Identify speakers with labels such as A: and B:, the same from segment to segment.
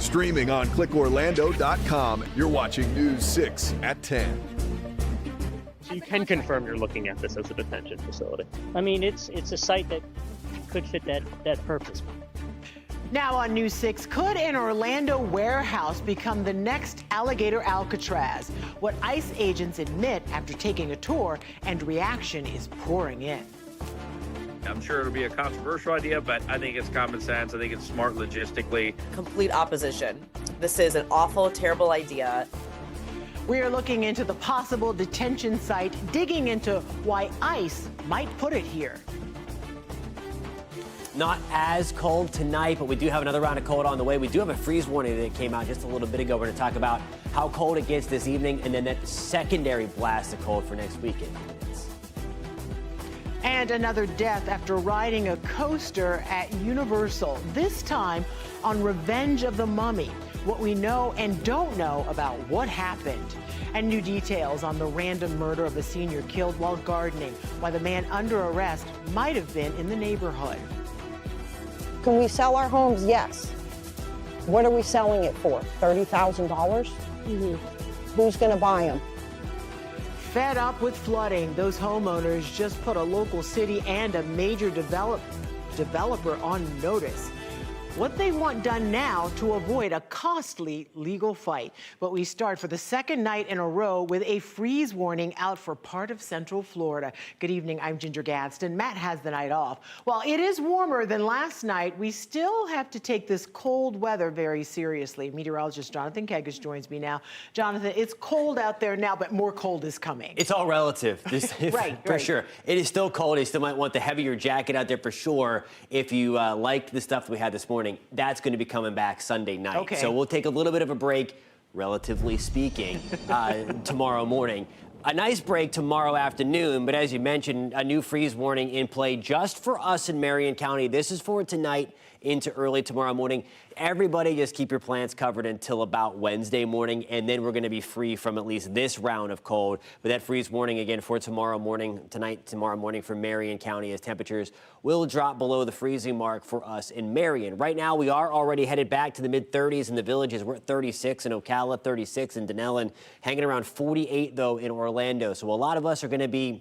A: Streaming on clickorlando.com, you're watching News 6 at 10.
B: So you can confirm you're looking at this as a detention facility.
C: I mean, it's a site that could fit that purpose.
D: Now on News 6, could an Orlando warehouse become the next Alligator Alcatraz? What ICE agents admit after taking a tour, and reaction is pouring in.
E: I'm sure it'll be a controversial idea, but I think it's common sense. I think it's smart logistically.
F: Complete opposition. This is an awful, terrible idea.
D: We are looking into the possible detention site, digging into why ICE might put it here.
G: Not as cold tonight, but we do have another round of cold on the way. We do have a freeze warning that came out just a little bit ago. We're going to talk about how cold it gets this evening and then that secondary blast of cold for next weekend.
D: And another death after riding a coaster at Universal, this time on Revenge of the Mummy. What we know and don't know about what happened. And new details on the random murder of a senior killed while gardening, why the man under arrest might have been in the neighborhood.
H: Can we sell our homes? Yes. What are we selling it for? $30,000? Who's going to buy them?
D: Fed up with flooding, those homeowners just put a local city and a major developer on notice. What they want done now to avoid a costly legal fight. But we start for the second night in a row with a freeze warning out for part of Central Florida. Good evening, I'm Ginger Gadsden. Matt has the night off. While it is warmer than last night, we still have to take this cold weather very seriously. Meteorologist Jonathan Kegas joins me now. Jonathan, it's cold out there now, but more cold is coming.
G: It's all relative.
D: Right,
G: for sure. It is still cold. You still might want the heavier jacket out there for sure. If you liked the stuff that we had this morning, that's going to be coming back Sunday night.
D: Okay.
G: So we'll take a little bit of a break, relatively speaking, tomorrow morning. A nice break tomorrow afternoon, but as you mentioned, a new freeze warning in play just for us in Marion County. This is for tonight into early tomorrow morning. Everybody just keep your plants covered until about Wednesday morning, and then we're going to be free from at least this round of cold. But that freeze warning again for tomorrow morning, tomorrow morning for Marion County, as temperatures will drop below the freezing mark for us in Marion. Right now, we are already headed back to the mid-30s in the villages. We're at 36 in Ocala, 36 in Denellen, hanging around 48, though, in Orlando. So a lot of us are going to be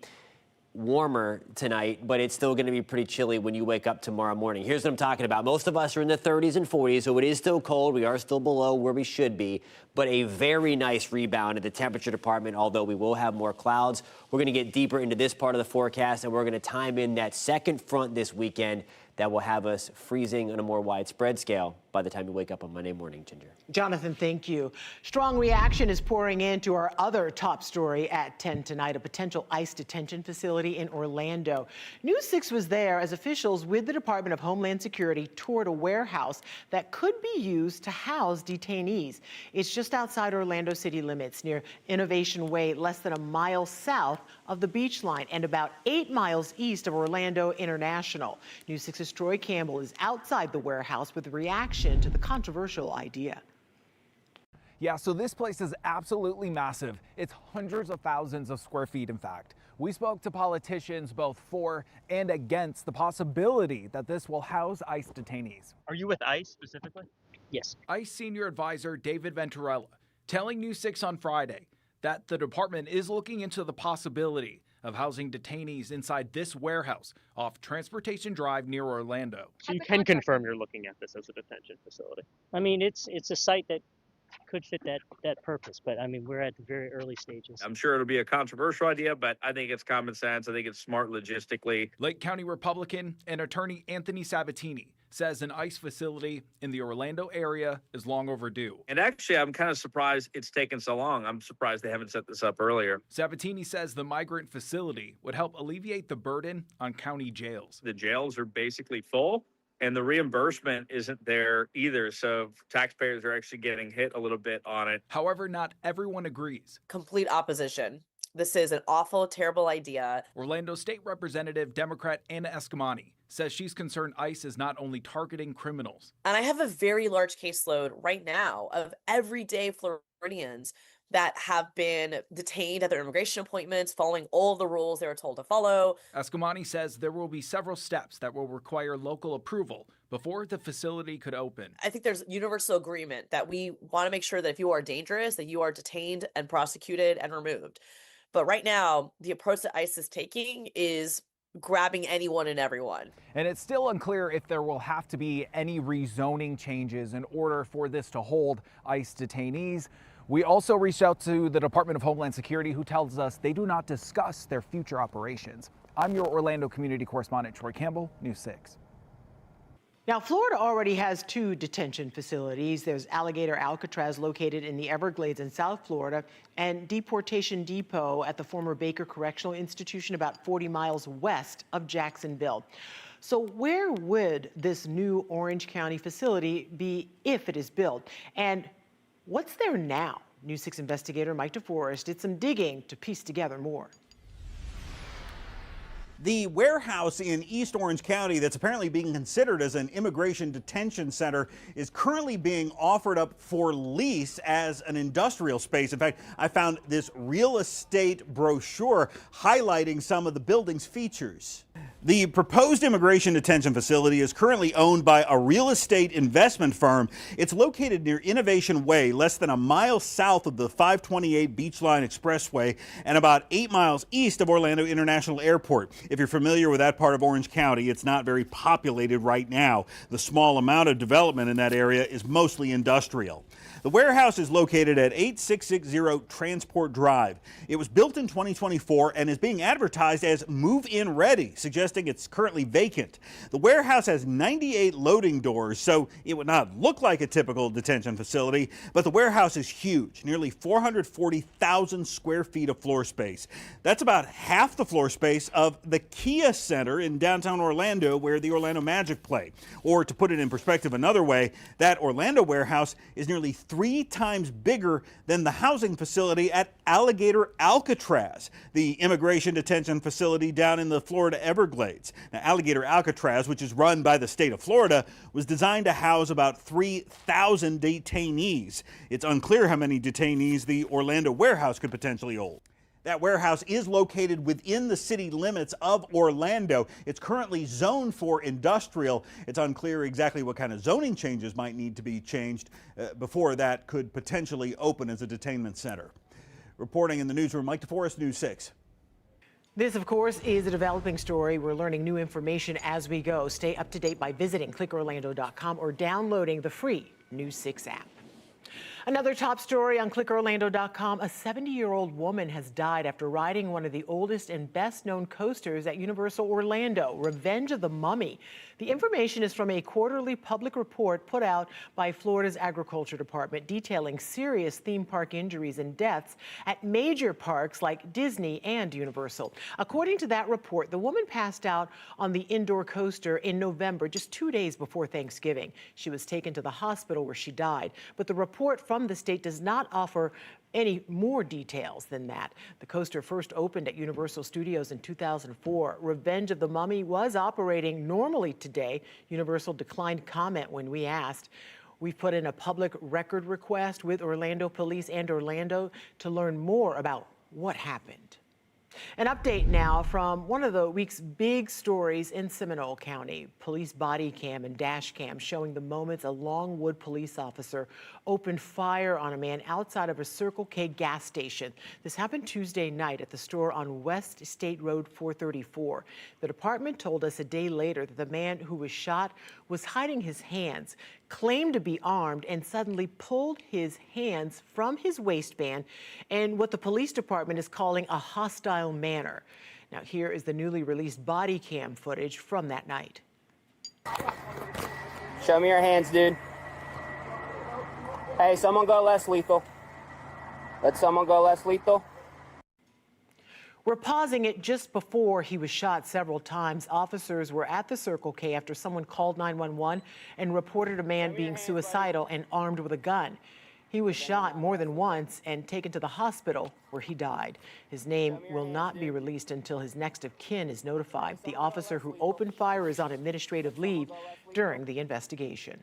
G: warmer tonight, but it's still going to be pretty chilly when you wake up tomorrow morning. Here's what I'm talking about. Most of us are in the 30s and 40s, so it is still cold. We are still below where we should be, but a very nice rebound in the temperature department, although we will have more clouds. We're going to get deeper into this part of the forecast, and we're going to time in that second front this weekend that will have us freezing on a more widespread scale by the time you wake up on Monday morning, Ginger.
D: Jonathan, thank you. Strong reaction is pouring into our other top story at 10 tonight, a potential ICE detention facility in Orlando. News 6 was there as officials with the Department of Homeland Security toured a warehouse that could be used to house detainees. It's just outside Orlando city limits near Innovation Way, less than a mile south of the beach line and about 8 miles east of Orlando International. News 6's Troy Campbell is outside the warehouse with a reaction to the controversial idea.
I: Yeah, so this place is absolutely massive. It's hundreds of thousands of square feet, in fact. We spoke to politicians both for and against the possibility that this will house ICE detainees.
B: Are you with ICE specifically?
C: Yes.
I: ICE senior advisor David Venturella telling News 6 on Friday that the department is looking into the possibility of housing detainees inside this warehouse off Transportation Drive near Orlando.
B: So you can confirm you're looking at this as a detention facility.
C: I mean, it's a site that could fit that purpose, but I mean, we're at the very early stages.
E: I'm sure it'll be a controversial idea, but I think it's common sense. I think it's smart logistically.
I: Lake County Republican and attorney Anthony Sabatini says an ICE facility in the Orlando area is long overdue.
E: And actually, I'm kind of surprised it's taken so long. I'm surprised they haven't set this up earlier.
I: Sabatini says the migrant facility would help alleviate the burden on county jails.
E: The jails are basically full, and the reimbursement isn't there either. So taxpayers are actually getting hit a little bit on it.
I: However, not everyone agrees.
F: Complete opposition. This is an awful, terrible idea.
I: Orlando State Representative Democrat Anna Escamani says she's concerned ICE is not only targeting criminals.
F: And I have a very large caseload right now of everyday Floridians that have been detained at their immigration appointments, following all of the rules they were told to follow.
I: Escamani says there will be several steps that will require local approval before the facility could open.
F: I think there's universal agreement that we want to make sure that if you are dangerous, that you are detained and prosecuted and removed. But right now, the approach that ICE is taking is grabbing anyone and everyone.
I: And it's still unclear if there will have to be any rezoning changes in order for this to hold ICE detainees. We also reached out to the Department of Homeland Security, who tells us they do not discuss their future operations. I'm your Orlando community correspondent, Troy Campbell, News 6.
D: Now, Florida already has 2 detention facilities. There's Alligator Alcatraz located in the Everglades in South Florida, and Deportation Depot at the former Baker Correctional Institution about 40 miles west of Jacksonville. So where would this new Orange County facility be if it is built? And what's there now? News 6 investigator Mike DeForest did some digging to piece together more.
J: The warehouse in East Orange County that's apparently being considered as an immigration detention center is currently being offered up for lease as an industrial space. In fact, I found this real estate brochure highlighting some of the building's features. The proposed immigration detention facility is currently owned by a real estate investment firm. It's located near Innovation Way, less than a mile south of the 528 Beachline Expressway and about 8 miles east of Orlando International Airport. If you're familiar with that part of Orange County, it's not very populated right now. The small amount of development in that area is mostly industrial. The warehouse is located at 8660 Transport Drive. It was built in 2024 and is being advertised as move-in ready, suggesting it's currently vacant. The warehouse has 98 loading doors, so it would not look like a typical detention facility, but the warehouse is huge, nearly 440,000 square feet of floor space. That's about half the floor space of the Kia Center in downtown Orlando, where the Orlando Magic play. Or to put it in perspective another way, that Orlando warehouse is nearly 3 times bigger than the housing facility at Alligator Alcatraz, the immigration detention facility down in the Florida Everglades. Now, Alligator Alcatraz, which is run by the state of Florida, was designed to house about 3,000 detainees. It's unclear how many detainees the Orlando warehouse could potentially hold. That warehouse is located within the city limits of Orlando. It's currently zoned for industrial. It's unclear exactly what kind of zoning changes might need to be changed before that could potentially open as a detainment center. Reporting in the newsroom, Mike DeForest, News 6.
D: This, of course, is a developing story. We're learning new information as we go. Stay up to date by visiting clickorlando.com or downloading the free News 6 app. Another top story on clickorlando.com. A 70-year-old woman has died after riding one of the oldest and best-known coasters at Universal Orlando, Revenge of the Mummy. The information is from a quarterly public report put out by Florida's Agriculture Department detailing serious theme park injuries and deaths at major parks like Disney and Universal. According to that report, the woman passed out on the indoor coaster in November, just 2 days before Thanksgiving. She was taken to the hospital where she died, but the report from the state does not offer any more details than that. The coaster first opened at Universal Studios in 2004. Revenge of the Mummy was operating normally today. Universal declined comment when we asked. We've put in a public record request with Orlando Police and Orlando to learn more about what happened. An update now from one of the week's big stories in Seminole County. Police body cam and dash cam showing the moments a Longwood police officer opened fire on a man outside of a Circle K gas station. This happened Tuesday night at the store on West State Road 434. The department told us a day later that the man who was shot was hiding his hands, claimed to be armed, and suddenly pulled his hands from his waistband in what the police department is calling a hostile manner. Now, here is the newly released body cam footage from that night.
K: Show me your hands, dude. Hey, someone go less lethal. Let someone go less lethal.
D: We're pausing it just before he was shot several times. Officers were at the Circle K after someone called 911 and reported a man being suicidal and armed with a gun. He was shot more than once and taken to the hospital where he died. His name will not be released until his next of kin is notified. The officer who opened fire is on administrative leave during the investigation.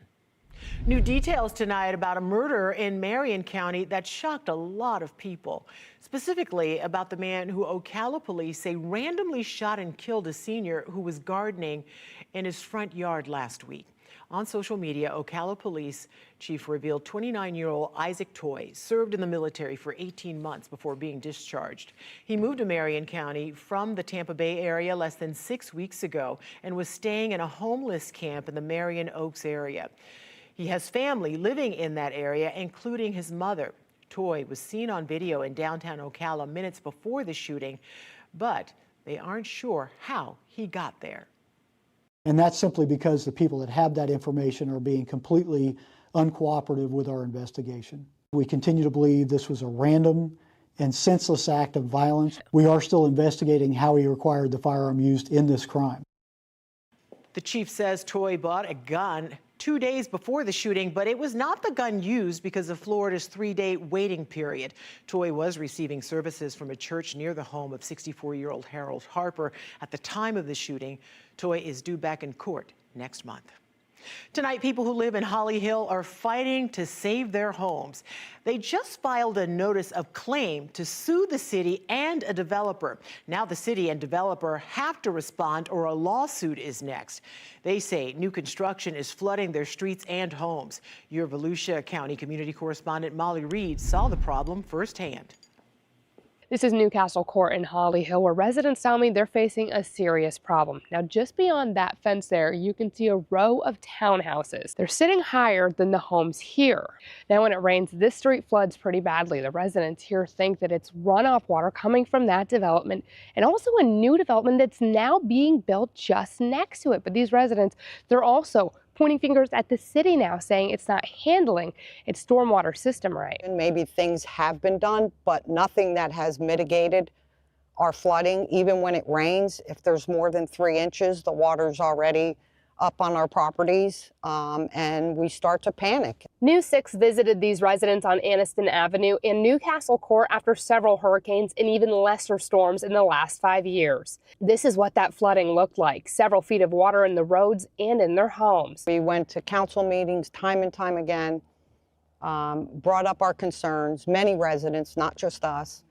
D: New details tonight about a murder in Marion County that shocked a lot of people. Specifically about the man who Ocala police say randomly shot and killed a senior who was gardening in his front yard last week. On social media, Ocala police chief revealed 29-year-old Isaac Toy served in the military for 18 months before being discharged. He moved to Marion County from the Tampa Bay area less than 6 weeks ago and was staying in a homeless camp in the Marion Oaks area. He has family living in that area, including his mother. Toy was seen on video in downtown Ocala minutes before the shooting, but they aren't sure how he got there.
L: And that's simply because the people that have that information are being completely uncooperative with our investigation. We continue to believe this was a random and senseless act of violence. We are still investigating how he acquired the firearm used in this crime.
D: The chief says Toy bought a gun 2 days before the shooting, but it was not the gun used because of Florida's 3-day waiting period. Toy was receiving services from a church near the home of 64-year-old Harold Harper at the time of the shooting. Toy is due back in court next month. Tonight, people who live in Holly Hill are fighting to save their homes. They just filed a notice of claim to sue the city and a developer. Now the city and developer have to respond or a lawsuit is next. They say new construction is flooding their streets and homes. Your Volusia County community correspondent Molly Reed saw the problem firsthand.
M: This is Newcastle Court in Holly Hill, where residents tell me they're facing a serious problem. Now, just beyond that fence there, you can see a row of townhouses. They're sitting higher than the homes here. Now, when it rains, this street floods pretty badly. The residents here think that it's runoff water coming from that development and also a new development that's now being built just next to it. But these residents, they're also pointing fingers at the city now, saying it's not handling its stormwater system right.
H: And maybe things have been done, but nothing that has mitigated our flooding. Even when it rains, if there's more than 3 inches, the water's already up on our properties, and we start to panic.
M: News 6 visited these residents on Anniston Avenue in Newcastle Court after several hurricanes and even lesser storms in the last 5 years. This is what that flooding looked like, several feet of water in the roads and in their homes.
H: We went to council meetings time and time again, brought up our concerns, many residents, not just us,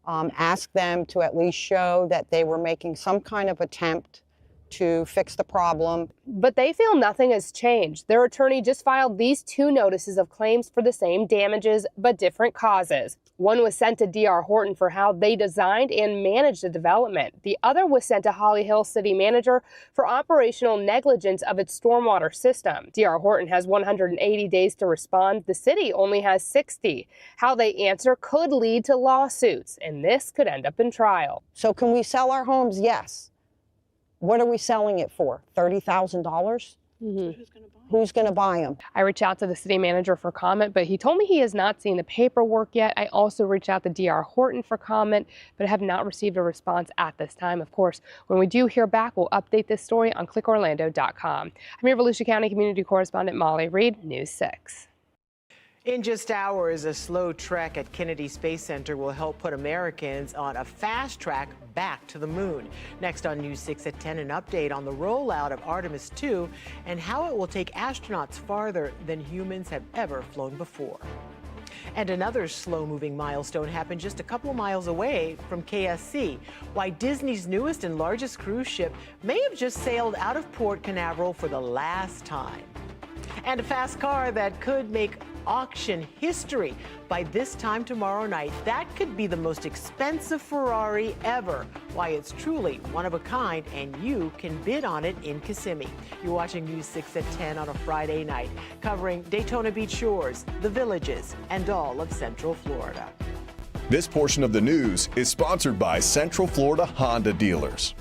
H: asked them to at least show that they were making some kind of attempt to fix the problem.
M: But they feel nothing has changed. Their attorney just filed these 2 notices of claims for the same damages, but different causes. One was sent to D.R. Horton for how they designed and managed the development. The other was sent to Holly Hill City Manager for operational negligence of its stormwater system. D.R. Horton has 180 days to respond. The city only has 60. How they answer could lead to lawsuits, and this could end up in trial.
H: So can we sell our homes? Yes. What are we selling it for? $30,000?
M: Mm-hmm.
H: Who's going to buy them?
M: I reached out to the city manager for comment, but he told me he has not seen the paperwork yet. I also reached out to D.R. Horton for comment, but have not received a response at this time. Of course, when we do hear back, we'll update this story on clickorlando.com. I'm your Volusia County community correspondent Molly Reed, News 6.
D: In just hours, a slow trek at Kennedy Space Center will help put Americans on a fast track back to the moon. Next on News 6 at 10, an update on the rollout of Artemis II and how it will take astronauts farther than humans have ever flown before. And another slow-moving milestone happened just a couple of miles away from KSC. Why Disney's newest and largest cruise ship may have just sailed out of Port Canaveral for the last time. And a fast car that could make auction history by this time tomorrow night. That could be the most expensive Ferrari ever. Why it's truly one of a kind, and you can bid on it in Kissimmee. You're watching News 6 at 10 on a Friday night, covering Daytona Beach shores, the Villages, and all of Central Florida.
A: This portion of the news is sponsored by Central Florida Honda Dealers.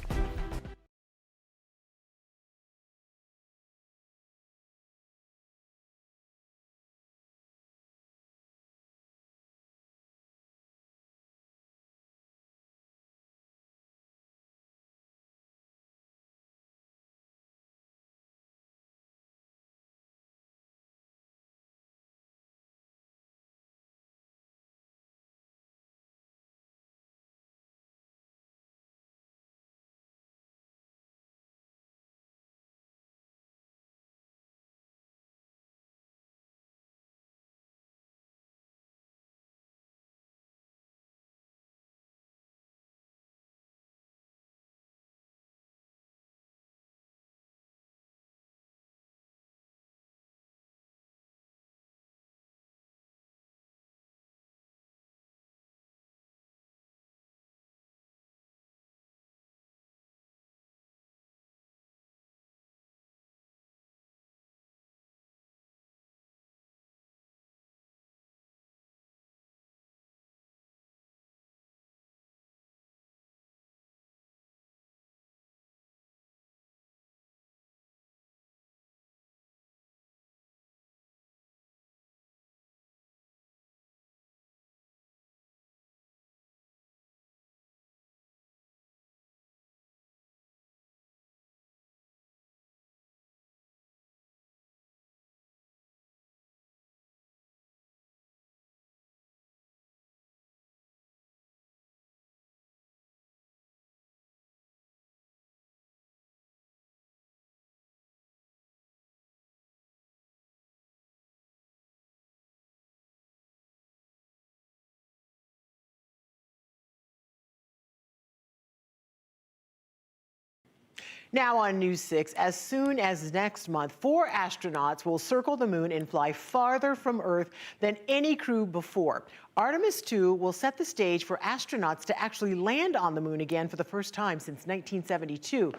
D: Now on News 6, as soon as next month, 4 astronauts will circle the moon and fly farther from Earth than any crew before. Artemis 2 will set the stage for astronauts to actually land on the moon again for the first time since 1972.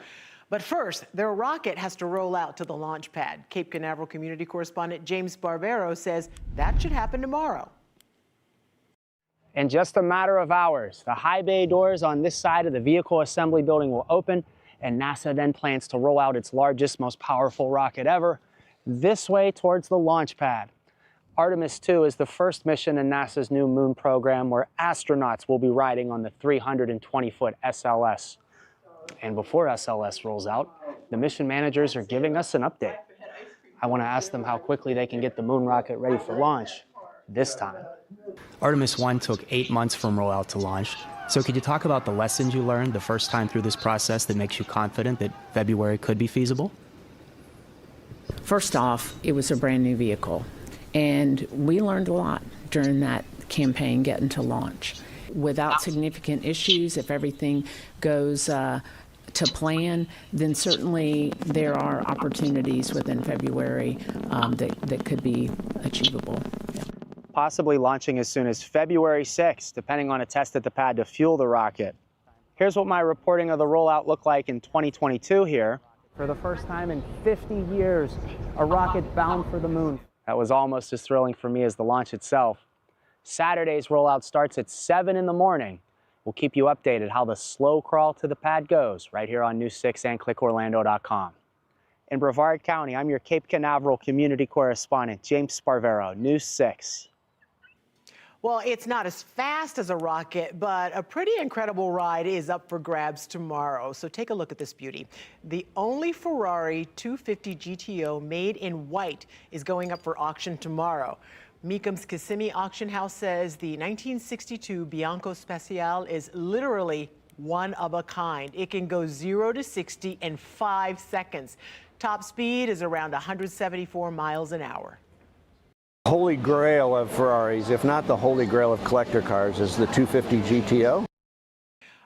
D: But first, their rocket has to roll out to the launch pad. Cape Canaveral community correspondent James Barbero says that should happen tomorrow.
K: In just a matter of hours, the high bay doors on this side of the vehicle assembly building will open, and NASA then plans to roll out its largest, most powerful rocket ever this way towards the launch pad. Artemis 2 is the first mission in NASA's new moon program where astronauts will be riding on the 320-foot SLS. And before SLS rolls out, the mission managers are giving us an update. I want to ask them how quickly they can get the moon rocket ready for launch this time.
N: Artemis 1 took 8 months from rollout to launch. So could you talk about the lessons you learned the first time through this process that makes you confident that February could be feasible?
O: First off, it was a brand new vehicle, and we learned a lot during that campaign getting to launch. Without significant issues, if everything goes to plan, then certainly there are opportunities within February that could be achievable.
K: Possibly launching as soon as February 6th, depending on a test at the pad to fuel the rocket. Here's what my reporting of the rollout looked like in 2022 here. For the first time in 50 years, a rocket bound for the moon. That was almost as thrilling for me as the launch itself. Saturday's rollout starts at 7 in the morning. We'll keep you updated how the slow crawl to the pad goes right here on News 6 and clickorlando.com. In Brevard County, I'm your Cape Canaveral community correspondent, James Sparvero, News 6.
D: Well, it's not as fast as a rocket, but a pretty incredible ride is up for grabs tomorrow. So take a look at this beauty. The only Ferrari 250 GTO made in white is going up for auction tomorrow. Meekum's Kissimmee Auction House says the 1962 Bianco Speciale is literally one of a kind. It can go 0 to 60 in 5 seconds. Top speed is around 174 miles an hour.
P: Holy grail of Ferraris, if not the holy grail of collector cars, is the 250 GTO.
D: All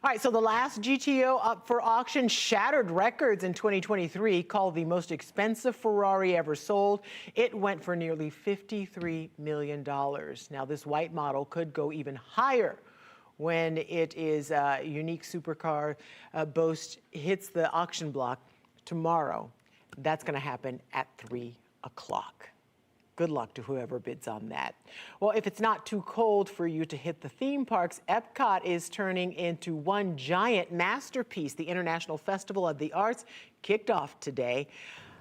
D: right, so the last GTO up for auction shattered records in 2023, called the most expensive Ferrari ever sold. It went for nearly $53 million. Now, this white model could go even higher when it is a unique supercar boast hits the auction block tomorrow. That's going to happen at 3 o'clock. Good luck to whoever bids on that. Well, if it's not too cold for you to hit the theme parks, Epcot is turning into one giant masterpiece. The International Festival of the Arts kicked off today.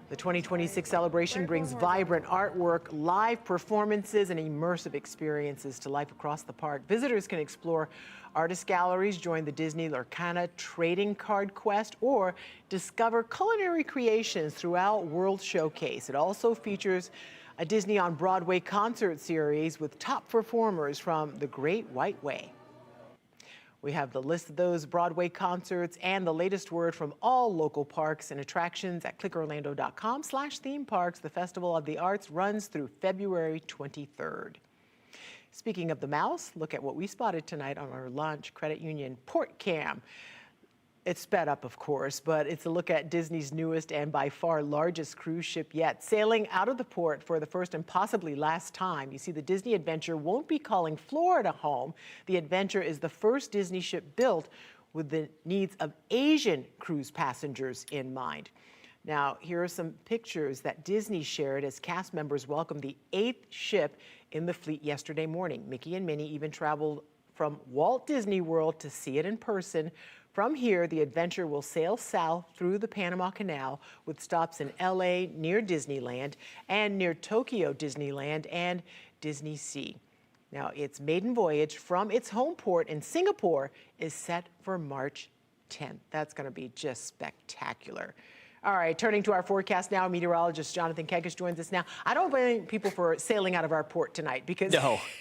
D: The 2026 celebration brings vibrant artwork, live performances, and immersive experiences to life across the park. Visitors can explore artist galleries, join the Disney Lorcana trading card quest, or discover culinary creations throughout World Showcase. It also features a Disney on Broadway concert series with top performers from The Great White Way. We have the list of those Broadway concerts and the latest word from all local parks and attractions at clickorlando.com/theme parks. The Festival of the Arts runs through February 23rd. Speaking of the mouse, look at what we spotted tonight on our launch. Credit Union Port Cam. It's sped up, of course, but it's a look at Disney's newest and by far largest cruise ship yet, sailing out of the port for the first and possibly last time. You see, the Disney Adventure won't be calling Florida home. The Adventure is the first Disney ship built with the needs of Asian cruise passengers in mind. Now, here are some pictures that Disney shared as cast members welcomed the 8th ship in the fleet yesterday morning. Mickey and Minnie even traveled from Walt Disney World to see it in person. From here, the Adventure will sail south through the Panama Canal with stops in LA near Disneyland and near Tokyo Disneyland and Disney Sea. Now, its maiden voyage from its home port in Singapore is set for March 10th. That's going to be just spectacular. All right, turning to our forecast now, meteorologist Jonathan Kegis joins us now. I don't blame people for sailing out of our port tonight because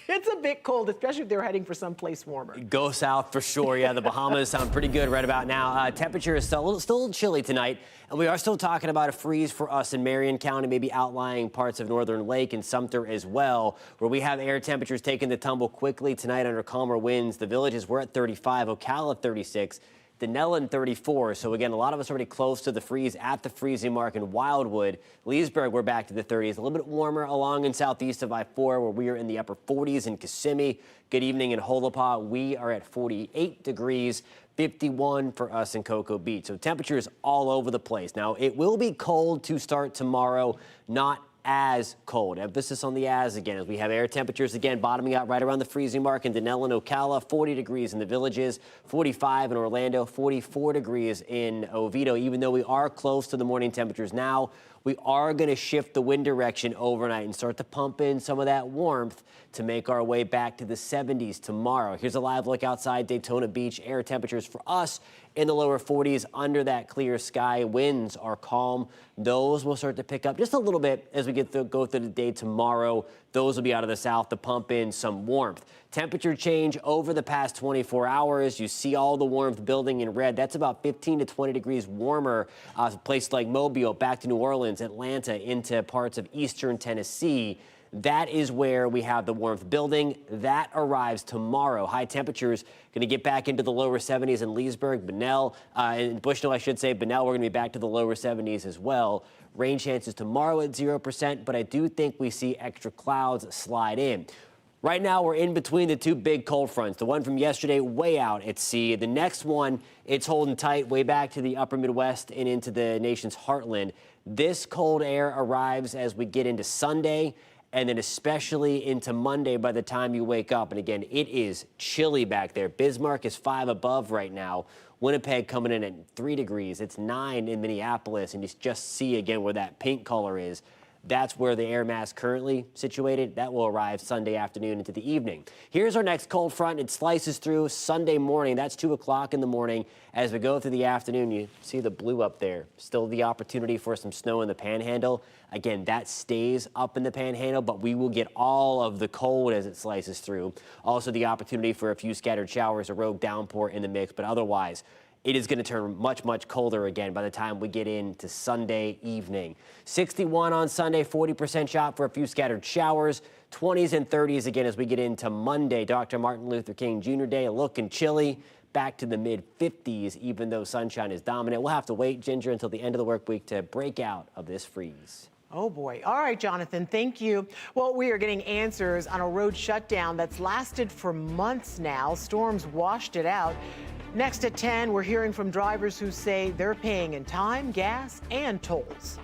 D: it's a bit cold, especially if they're heading for someplace warmer.
G: Go south for sure. Yeah, the Bahamas sound pretty good right about now. Temperature is still a little chilly tonight, and we are still talking about a freeze for us in Marion County, maybe outlying parts of Northern Lake and Sumter as well, where we have air temperatures taking the tumble quickly tonight under calmer winds. The Villages were at 35, Ocala 36. Denellen 34. So again, a lot of us already close to the freeze at the freezing mark in Wildwood. Leesburg, we're back to the 30s. A little bit warmer along in southeast of I-4 where we are in the upper 40s in Kissimmee. Good evening in Holopah. We are at 48 degrees. 51 for us in Cocoa Beach. So temperatures all over the place. Now, it will be cold to start tomorrow, not as cold. Emphasis on the as again, as we have air temperatures again bottoming out right around the freezing mark in Denellen, Ocala, 40 degrees in the Villages, 45 in Orlando, 44 degrees in Oviedo. Even though we are close to the morning temperatures now, we are going to shift the wind direction overnight and start to pump in some of that warmth to make our way back to the 70s tomorrow. Here's a live look outside Daytona Beach. Air temperatures for us in the lower 40s under that clear sky. Winds are calm. Those will start to pick up just a little bit as we go through the day tomorrow. Those will be out of the south to pump in some warmth. Temperature change over the past 24 hours. You see all the warmth building in red. That's about 15 to 20 degrees warmer. Places like Mobile, back to New Orleans, Atlanta, into parts of eastern Tennessee. That is where we have the warmth building. That arrives tomorrow. High temperatures going to get back into the lower 70s in Leesburg, Bunnell, and Bushnell, I should say. Bunnell, we're going to be back to the lower 70s as well. Rain chances tomorrow at 0%, but I do think we see extra clouds slide in. Right now, we're in between the two big cold fronts. The one from yesterday, way out at sea. The next one, it's holding tight way back to the upper Midwest and into the nation's heartland. This cold air arrives as we get into Sunday, and then especially into Monday by the time you wake up. And again, it is chilly back there. Bismarck is 5 above right now. Winnipeg coming in at 3 degrees. It's 9 in Minneapolis, and you just see again where that pink color is. That's where the air mass currently situated. That will arrive Sunday afternoon into the evening. Here's our next cold front. It slices through Sunday morning. That's 2 o'clock in the morning. As we go through the afternoon, you see the blue up there. Still the opportunity for some snow in the Panhandle. Again, that stays up in the Panhandle, but we will get all of the cold as it slices through. Also the opportunity for a few scattered showers, a rogue downpour in the mix, but otherwise, it is going to turn much, much colder again by the time we get into Sunday evening. 61 on Sunday, 40% shot for a few scattered showers, 20s and 30s again as we get into Monday, Dr. Martin Luther King Jr. Day, looking chilly, back to the mid-50s, even though sunshine is dominant. We'll have to wait, Ginger, until the end of the work week to break out of this freeze.
D: Oh, boy. All right, Jonathan, thank you. Well, we are getting answers on a road shutdown that's lasted for months now. Storms washed it out. Next at 10, we're hearing from drivers who say they're paying in time, gas, and tolls.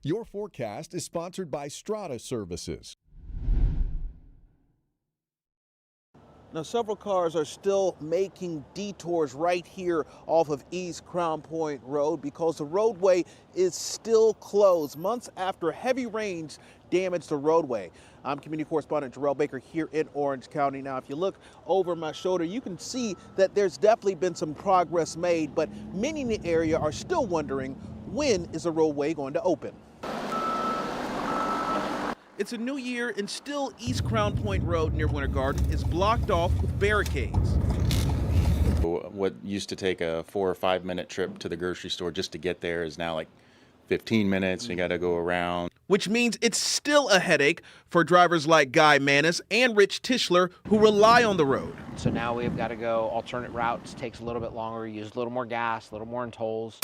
A: Your forecast is sponsored by Strata Services.
Q: Now, several cars are still making detours right here off of East Crown Point Road because the roadway is still closed months after heavy rains damaged the roadway. I'm community correspondent Jarrell Baker here in Orange County. Now, if you look over my shoulder, you can see that there's definitely been some progress made, but many in the area are still wondering, when is the roadway going to open? It's a new year and still East Crown Point Road near Winter Garden is blocked off with barricades.
R: What used to take a 4 or 5 minute trip to the grocery store just to get there is now like 15 minutes. You got to go around.
Q: Which means it's still a headache for drivers like Guy Manis and Rich Tischler who rely on the road.
S: So now we've got to go alternate routes, takes a little bit longer, use a little more gas, a little more in tolls.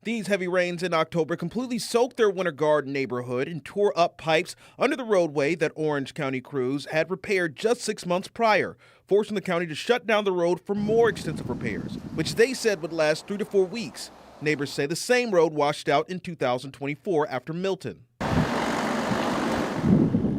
Q: These heavy rains in October completely soaked their Winter Garden neighborhood and tore up pipes under the roadway that Orange County crews had repaired just 6 months prior, forcing the county to shut down the road for more extensive repairs, which they said would last 3 to 4 weeks. Neighbors say the same road washed out in 2024 after Milton.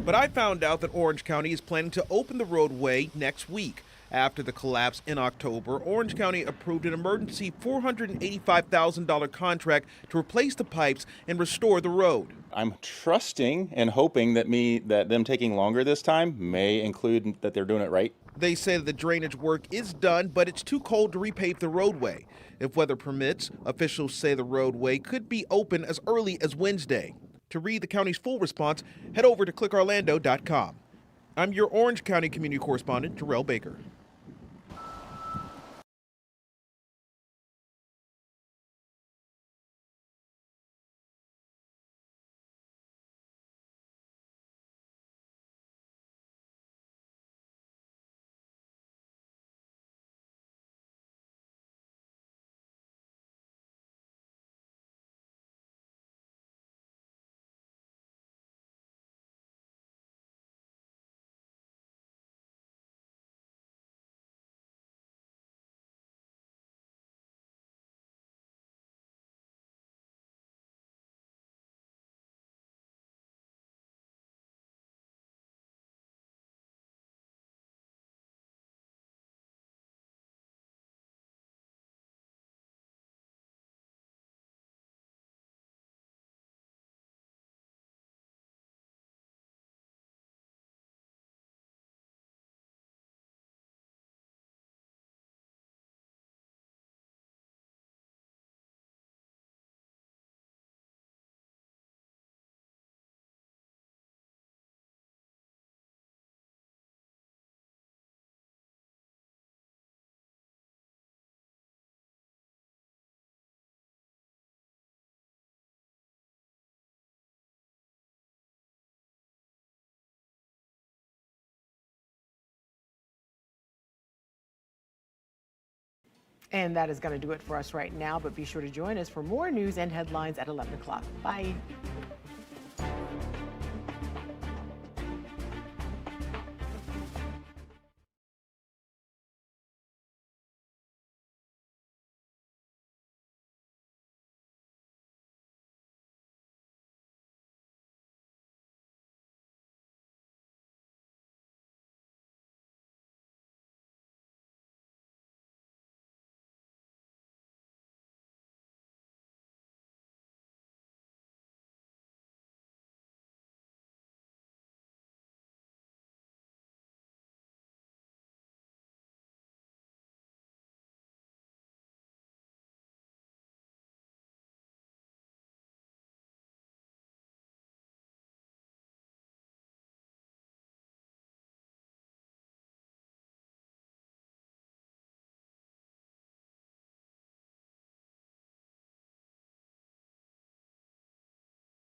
Q: But I found out that Orange County is planning to open the roadway next week. After the collapse in October, Orange County approved an emergency $485,000 contract to replace the pipes and restore the road.
R: I'm trusting and hoping that them taking longer this time may include that they're doing it right.
Q: They say that the drainage work is done, but it's too cold to repave the roadway. If weather permits, officials say the roadway could be open as early as Wednesday. To read the county's full response, head over to clickorlando.com. I'm your Orange County community correspondent, Terrell Baker.
D: And that is going to do it for us right now, but be sure to join us for more news and headlines at 11 o'clock. Bye.